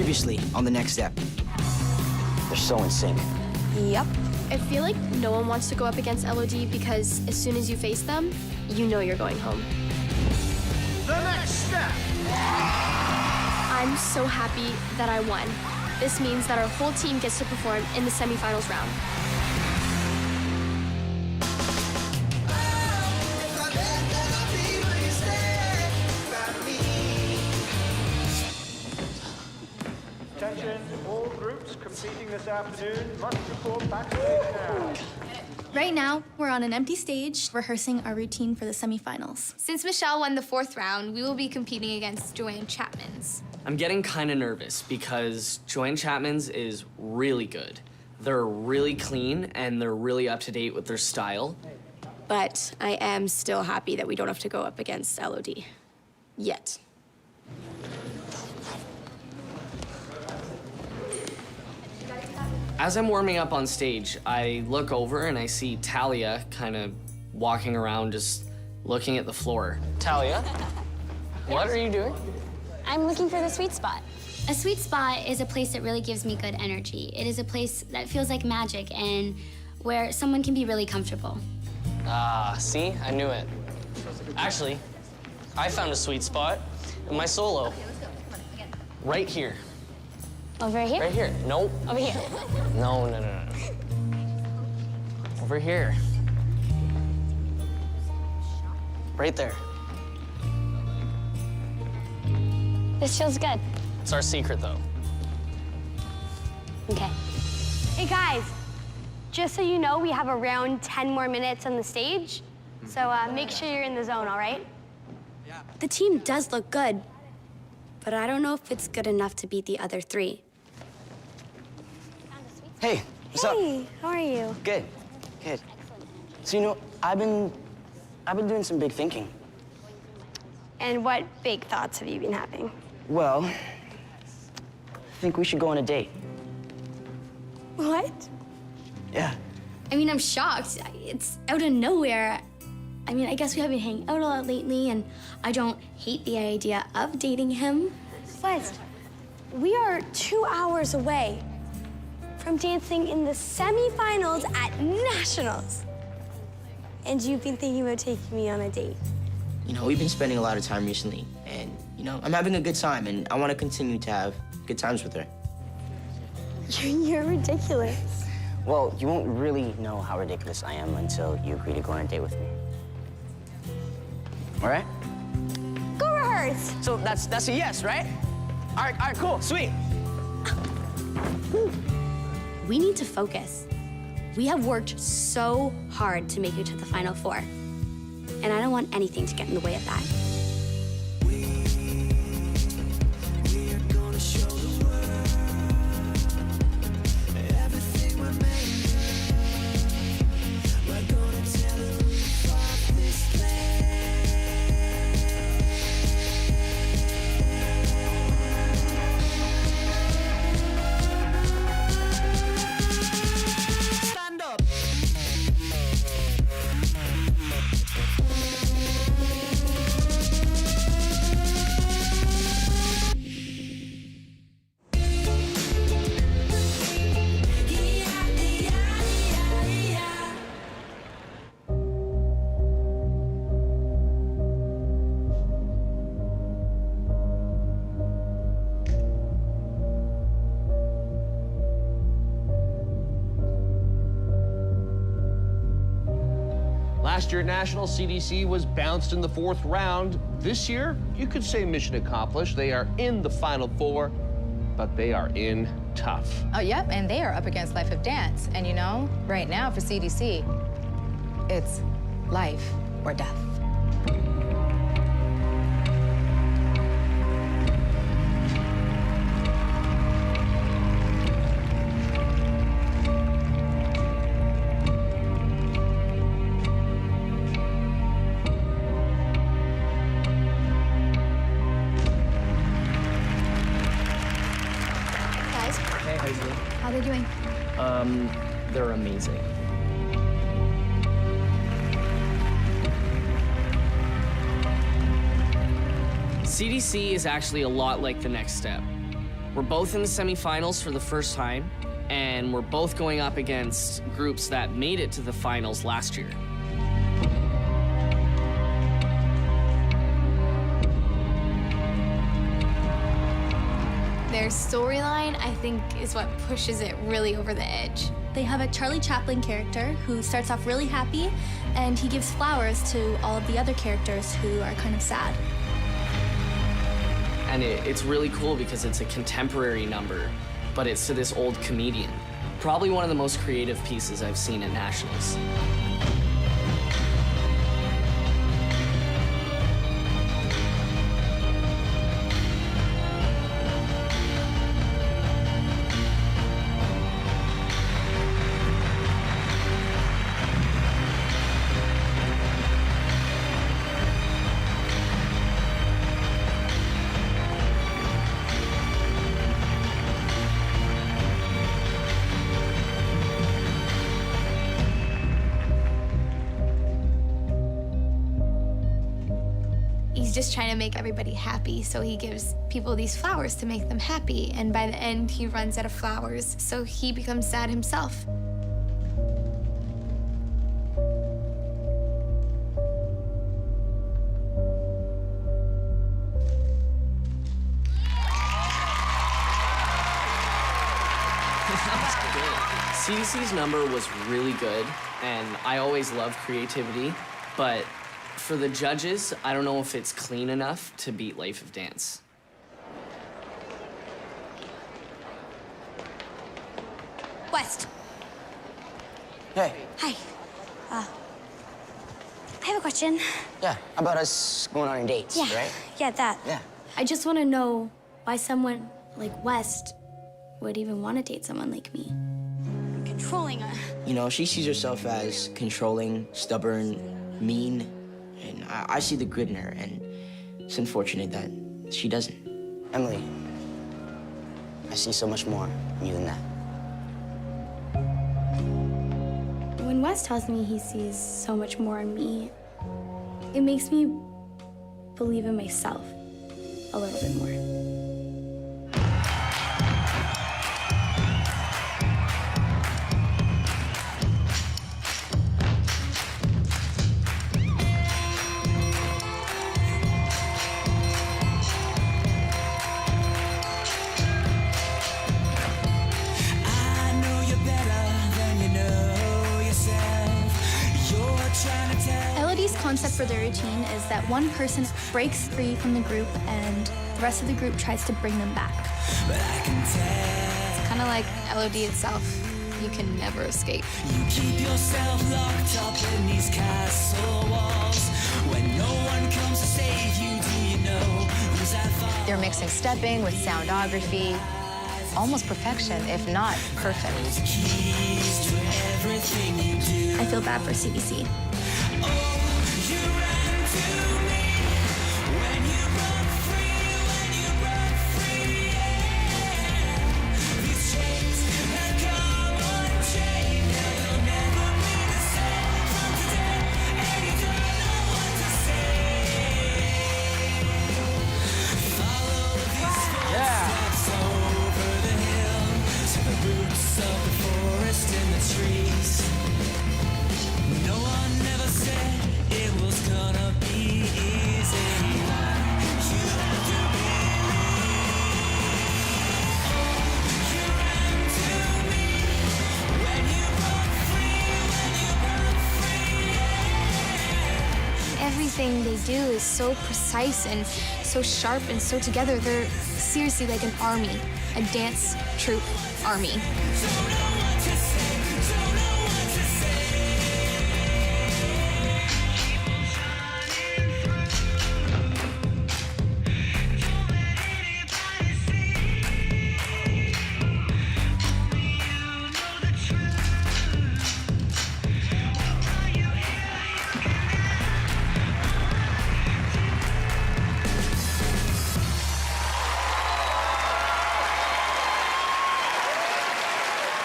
previously on the next step. They're so in sync. Yep. I feel like no one wants to go up against LOD because as soon as you face them, you know you're going home. The next step. I'm so happy that I won. This means that our whole team gets to perform in the semifinals round. Attention, all groups competing this afternoon must report backstage now. Right now, we're on an empty stage rehearsing our routine for the semifinals. Since Michelle won the 4th round, we will be competing against Joanne Chapman's. I'm getting kind of nervous because Joanne Chapman's is really good. They're really clean and they're really up to date with their style. But I am still happy that we don't have to go up against LOD. Yet. As I'm warming up on stage, I look over and I see Talia kind of walking around just looking at the floor. Talia, what are you doing? I'm looking for the sweet spot. A sweet spot is a place that really gives me good energy. It is a place that feels like magic and where someone can be really comfortable. Ah, see? I knew it. Actually, I found a sweet spot in my solo. Right here. Over here? Right here. Nope. Over here. No. Over here. Right there. This feels good. It's our secret, though. Okay. Hey guys, just so you know, we have around 10 more minutes on the stage. So make sure you're in the zone, all right? The team does look good, but I don't know if it's good enough to beat the other 3. Hey, what's up? Hey, how are you? Good, good. So, you know, I've been doing some big thinking. And what big thoughts have you been having? Well, I think we should go on a date. What? Yeah. I mean, I'm shocked. It's out of nowhere. I mean, I guess we have been hanging out a lot lately, and I don't hate the idea of dating him. Celeste, we are 2 hours away from dancing in the semifinals at Nationals. And you've been thinking about taking me on a date. You know, we've been spending a lot of time recently, and, you know, I'm having a good time, and I want to continue to have good times with her. You're ridiculous. Well, you won't really know how ridiculous I am until you agree to go on a date with me. All right? Go rehearse. So that's a yes, right? All right, cool, sweet. We need to focus. We have worked so hard to make it to the Final 4. And I don't want anything to get in the way of that. Last year at National, CDC was bounced in the 4th round. This year, you could say mission accomplished. They are in the Final 4, but they are in tough. Oh, yep, and they are up against Life of Dance. And you know, right now for CDC, it's life or death. Hey, how you doing? How they doing? They're amazing. CDC is actually a lot like the next step. We're both in the semifinals for the first time, and we're both going up against groups that made it to the finals last year. Their storyline, I think, is what pushes it really over the edge. They have a Charlie Chaplin character who starts off really happy, and he gives flowers to all of the other characters who are kind of sad. And it's really cool because it's a contemporary number, but it's to this old comedian. Probably one of the most creative pieces I've seen at Nationals. He's just trying to make everybody happy, so he gives people these flowers to make them happy, and by the end, he runs out of flowers, so he becomes sad himself. CDC's number was really good, and I always love creativity, but for the judges, I don't know if it's clean enough to beat Life of Dance. West. Hey, Hi. I have a question. yeah, how about us going on dates, Yeah. right? Yeah, that. Yeah. I just want to know why someone like West would even want to date someone like me. Controlling her. You know, she sees herself as controlling, stubborn, mean, and I see the good in her, and it's unfortunate that she doesn't. Emily, I see so much more in you than that. When Wes tells me he sees so much more in me, it makes me believe in myself a little bit more. Elodie's concept for the routine is that one person breaks free from the group and the rest of the group tries to bring them back. It's kind of like LOD itself. You can never escape. You keep yourself locked up in these castle walls. When no one comes to save you, do you know who's at fault? They're mixing stepping with soundography. Almost perfection, if not perfect. Keys to everything you do. I feel bad for CDC. Everything they do is so precise and so sharp and so together. They're seriously like an army, a dance troupe army.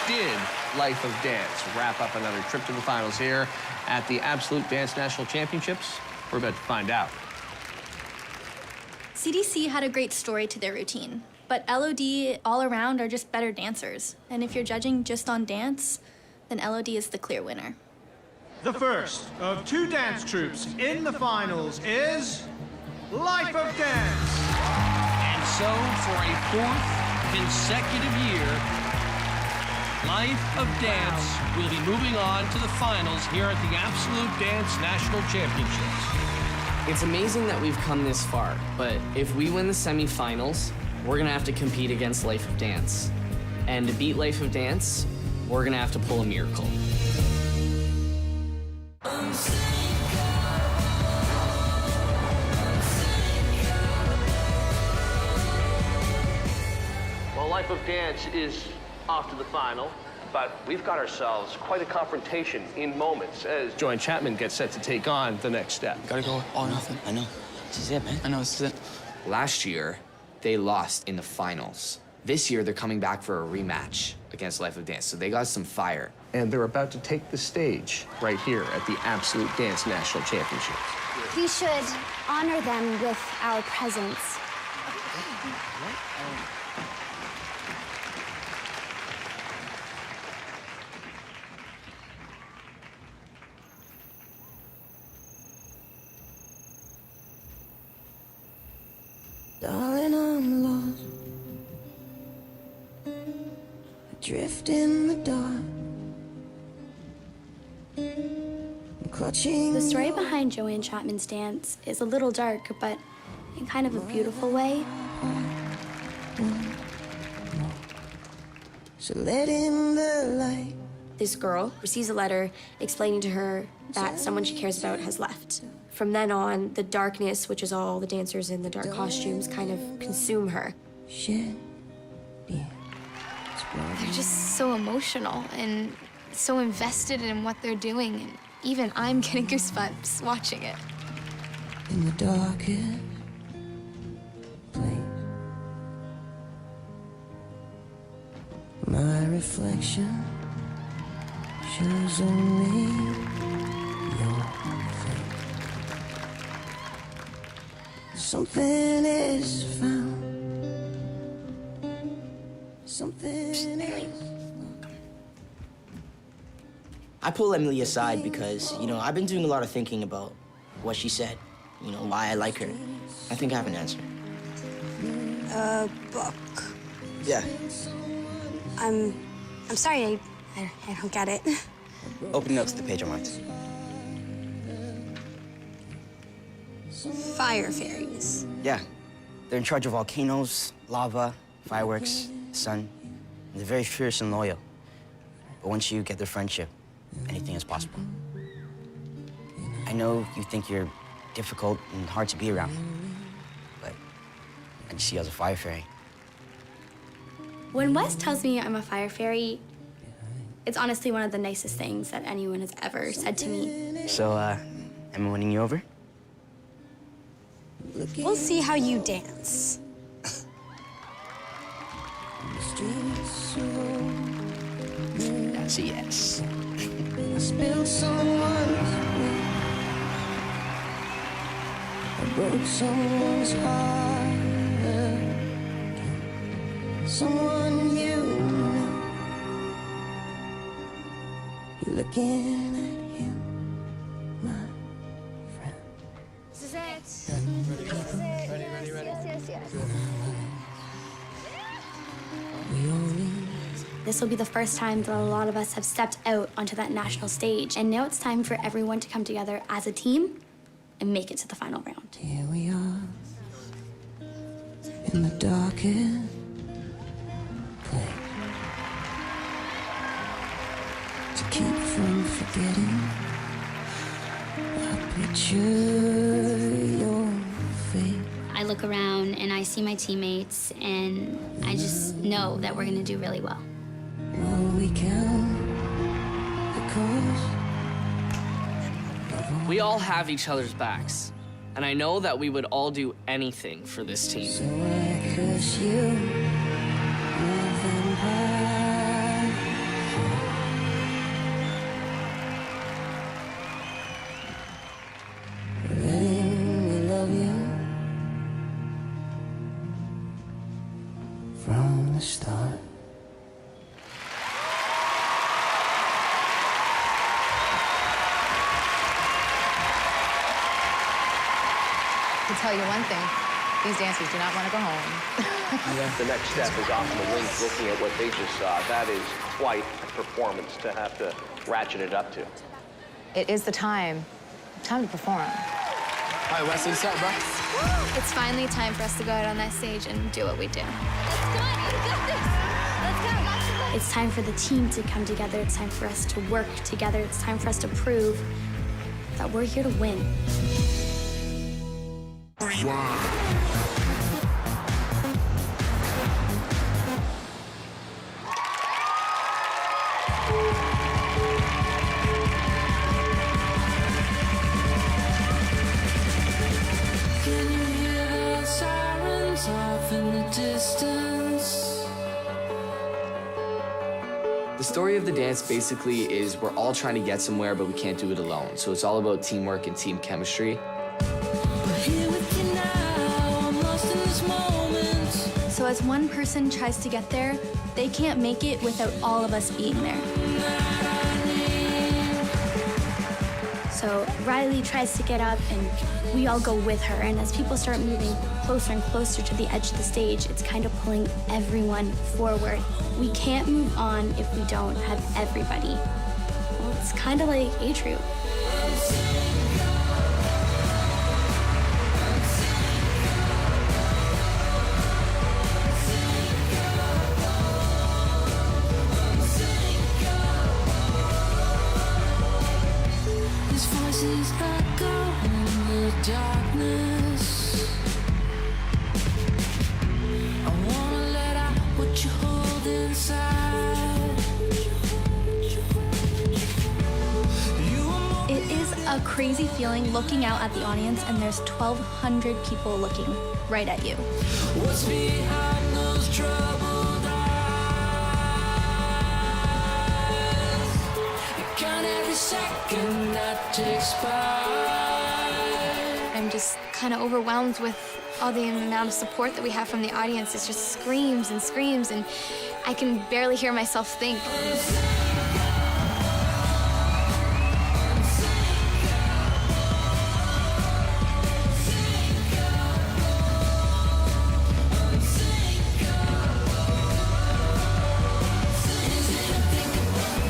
Did Life of Dance wrap up another trip to the finals here at the Absolute Dance National Championships? We're about to find out. CDC had a great story to their routine, but LOD all around are just better dancers. And if you're judging just on dance, then LOD is the clear winner. The first of 2 dance troupes in the finals is Life of Dance. And so, for a 4th consecutive year, Life of Dance will be moving on to the finals here at the Absolute Dance National Championships. It's amazing that we've come this far, but if we win the semifinals, we're gonna have to compete against Life of Dance. And to beat Life of Dance, we're gonna have to pull a miracle. Well, Life of Dance is off to the final, but we've got ourselves quite a confrontation in moments as Joanne Chapman gets set to take on the next step. Gotta go all or nothing. I know. This is it, man. I know, this is it. Last year, they lost in the finals. This year, they're coming back for a rematch against Life of Dance, so they got some fire. And they're about to take the stage right here at the Absolute Dance National Championships. We should honor them with our presence. Darling, I'm lost, adrift in the dark, clutching. The story behind Joanne Chapman's dance is a little dark, but in kind of a beautiful way. So let in the light. This girl receives a letter explaining to her that someone she cares about has left. From then on, the darkness, which is all the dancers in the dark costumes, kind of consume her. They're just so emotional and so invested in what they're doing, and even I'm getting goosebumps watching it. In the darkest place, my reflection shows only your face. Something is found. Something is. I pull Emily aside because, I've been doing a lot of thinking about what she said, why I like her. I think I have an answer. Book. Yeah. I'm sorry, I don't get it. Open up to the page I marked. Fire fairies. Yeah. They're in charge of volcanoes, lava, fireworks, sun. And they're very fierce and loyal. But once you get their friendship, anything is possible. I know you think you're difficult and hard to be around, but I just see you as a fire fairy. When Wes tells me I'm a fire fairy, it's honestly one of the nicest things that anyone has ever said to me. So, am I winning you over? We'll see how you dance. That's a yes. I spilled someone's milk. I broke someone's heart. Someone you know. You're looking at him, my friend. This is it. Ready. Yes. This will be the first time that a lot of us have stepped out onto that national stage. And now it's time for everyone to come together as a team and make it to the final round. Here we are, in the darkest place. To keep from forgetting, I picture your face. I look around and I see my teammates, and I just know that we're gonna do really well. Will we count the cost? We all have each other's backs, and I know that we would all do anything for this team. So I curse you, my vampire. Letting me love you start. To tell you one thing, these dancers do not want to go home. The next step is off in the wings looking at what they just saw. That is quite a performance to have to ratchet it up to. It is the time to perform. All right, Wesley, what's up, bro? It's finally time for us to go out on that stage and do what we do. It's time for the team to come together. It's time for us to work together. It's time for us to prove that we're here to win. Can you hear the sirens off in the distance? The story of the dance basically is we're all trying to get somewhere, but we can't do it alone. So it's all about teamwork and team chemistry. Here with you now, I'm lost in this moment. So as one person tries to get there, they can't make it without all of us being there. So Riley tries to get up, and we all go with her. And as people start moving closer and closer to the edge of the stage, it's kind of pulling everyone forward. We can't move on if we don't have everybody. Well, it's kind of like a troop. These voices echo in the darkness. I wanna let out what you hold inside. It is a crazy feeling looking out at the audience and there's 1,200 people looking right at you. What's behind those troubled eyes? I count every second that takes by. I'm just kind of overwhelmed with all the amount of support that we have from the audience. It's just screams and screams, and I can barely hear myself think.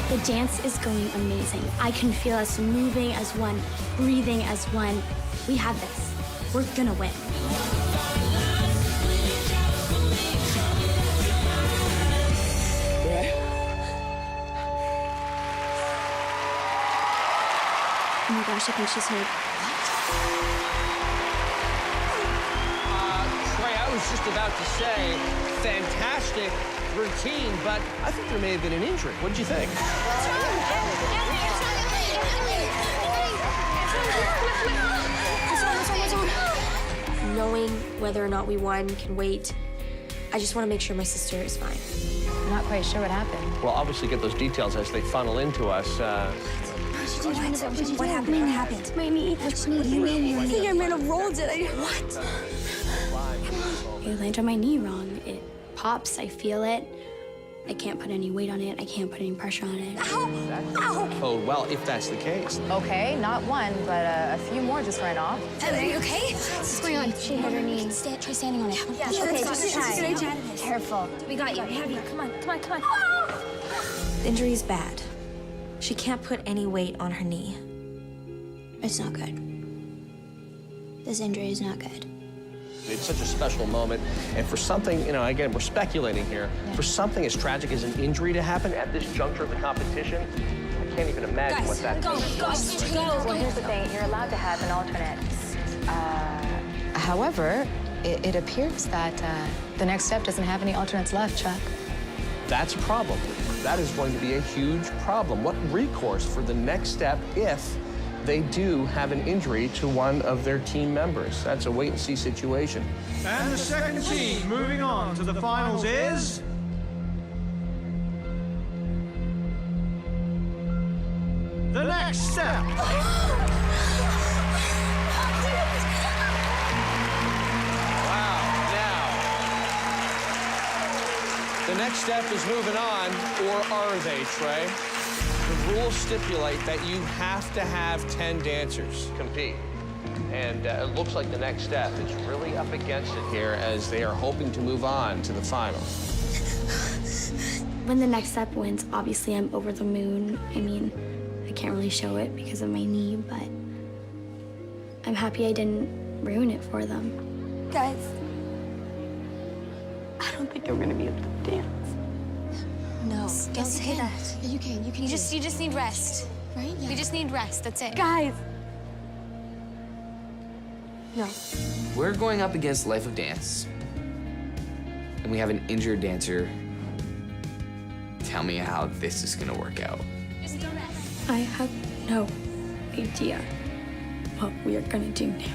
The dance is going amazing. I can feel us moving as one, breathing as one. We have this. We're gonna win. Oh my gosh, I think she's heard. Trey, I was just about to say, fantastic routine, but I think there may have been an injury. What did you think? Knowing whether or not we won can wait. I just want to make sure my sister is fine. I'm not quite sure what happened. We'll obviously get those details as they funnel into us. What happened? What happened? My knee. Which knee? What do you mean your knee? I think I might have rolled it. What? I land on my knee wrong. It pops. I feel it. I can't put any weight on it. I can't put any pressure on it. Ow! Ow! Oh, well, if that's the case. Okay, not one, but a few more just ran off. Are you okay? What's going on? She hit her knee. Try standing on it. Yeah, okay, just try. Careful. We got you. I have you. Come on. The injury is bad. She can't put any weight on her knee. It's not good. This injury is not good. It's such a special moment, and for something, again, we're speculating here, for something as tragic as an injury to happen at this juncture of the competition, I can't even imagine what that means. Well, here's the thing. You're allowed to have an alternate. However, it appears that the next step doesn't have any alternates left, Chuck. That's a problem. That is going to be a huge problem. What recourse for the next step if they do have an injury to one of their team members? That's a wait-and-see situation. And the second team moving on to the finals is... The next step. The next step is moving on, or are they, Trey? The rules stipulate that you have to have 10 dancers compete. And it looks like the next step is really up against it here as they are hoping to move on to the final. When the next step wins, obviously I'm over the moon. I mean, I can't really show it because of my knee, but I'm happy I didn't ruin it for them. Guys, I don't think I'm gonna be able to dance. No, don't say that. You can. You just need rest, right? Yeah. You just need rest. That's it. Guys. No. We're going up against Life of Dance, and we have an injured dancer. Tell me how this is gonna work out. I have no idea what we are gonna do now.